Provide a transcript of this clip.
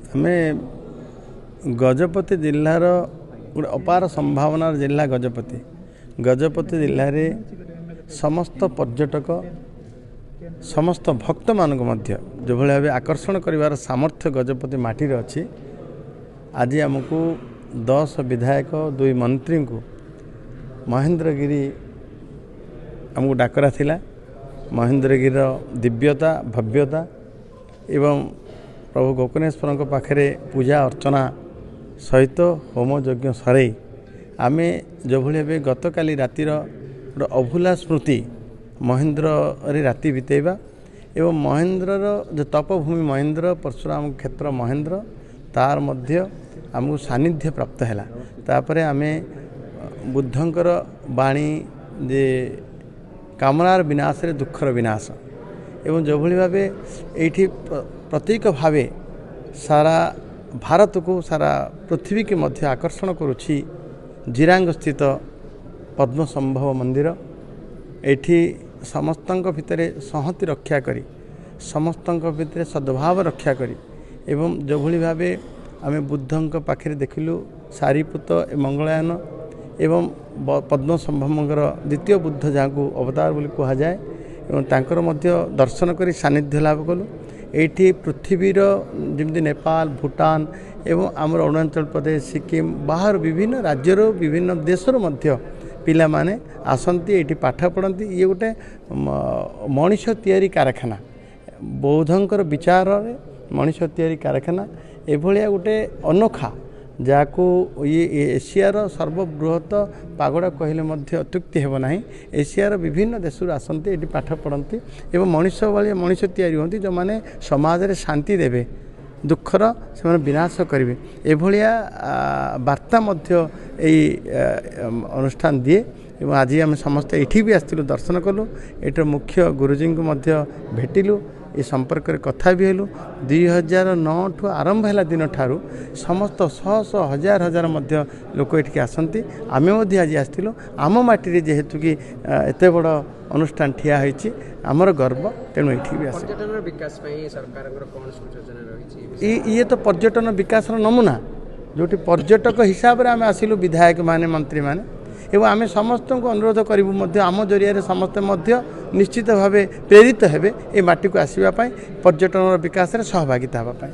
आमे गजपति जिल्लार गोटे अपार संभावनार जिला गजपति जिले में समस्त पर्यटक समस्त भक्त मानक मध्य जो भाव आकर्षण करिवार सामर्थ्य गजपति माटी अच्छी। आज आमको 10 विधायक 2 मंत्री को महेंद्रगिरी आमको डाकरा थिला। महेंद्रगिरी दिव्यता भव्यता एवं प्रभु गोकर्णेश्वर पाखे पूजा अर्चना सहित होम यज्ञ सरई आमे जो भाई गत काली रातिर गोटे अभूला स्मृति महेंद्र रे राति बितेबा एवं महेंद्रर जो तपभूमि महेंद्र परशुराम क्षेत्र महेंद्र तार मध्य आमको सानिध्य प्राप्त है। तापर आमे बुद्धंकर बाणी जे कामनार विनाश रे दुखर विनाश एवं जो भाई भाव ये प्रतीक भावे सारा भारत को सारा पृथ्वी के मध्य आकर्षण करुछि जिरांग स्थित पद्म संभव मंदिर। एठी समस्तंक भितर संहति रक्षा करी समस्तंक भितर सद्भाव रक्षा करी एवं जो भली भावे आमे बुद्धंक पाखे देखिलु सारीपुत मंगलायन एवं पद्म संभवंकर द्वितीय बुद्ध जहाँ को अवतार बोली कहा जाए एवं तांकर मध्य दर्शन करी सानिध्य लाभ कलु। एठी पृथ्वीर जमी नेपाल भूटान एवं आमर अरुणाचल प्रदेश सिक्किम बाहर विभिन्न राज्यर विभिन्न देशर मध्य पिला माने आसंती एठी पाठ पढ़ती। ये गोटे मनीष तैयारी कारखाना बौद्धंकर विचार मनीष तैयारी कारखाना एभलिया गोटे अनोखा जाको ये एशियार सर्वबृहत पागोड़ा कहले मध्य अत्युक्ति हेब नाही। एशियार विभिन्न देशर आसंती एठी पाठ पढ़ती एवं मनीष भाई मनीष तैयारी होती जो माने समाज रे शांति देवे दुखर से विनाश करेंगे एभलिया वार्ता मध्य अनुष्ठान दिए। एवं आज आम समस्ते ये भी आसलु दर्शन कलु एटर मुख्य गुरुजी को मध्य भेटिलु ये संपर्क में कथा भी हेलु। 2009 ठू आरंभ है दिन ठारू समस्त शह शह हजार हजार मध्य लोक ये आसती। आमे आज आसलु आम माटी जेहेतु कि एत बड़ अनुष्ठान ठिया होती आमर गर्व तेणु ये भी आस ये तो पर्यटन विकास नमूना जो पर्यटक हिसाब से आम आसलु विधायक माने मंत्री माने एवं आम समस्त को अनुरोध करूँ आम जरिया समस्ते निश्चित भाव प्रेरित हेबे ए माटी को आसवाई पर्यटन विकास में सहभागिता हाँपाई।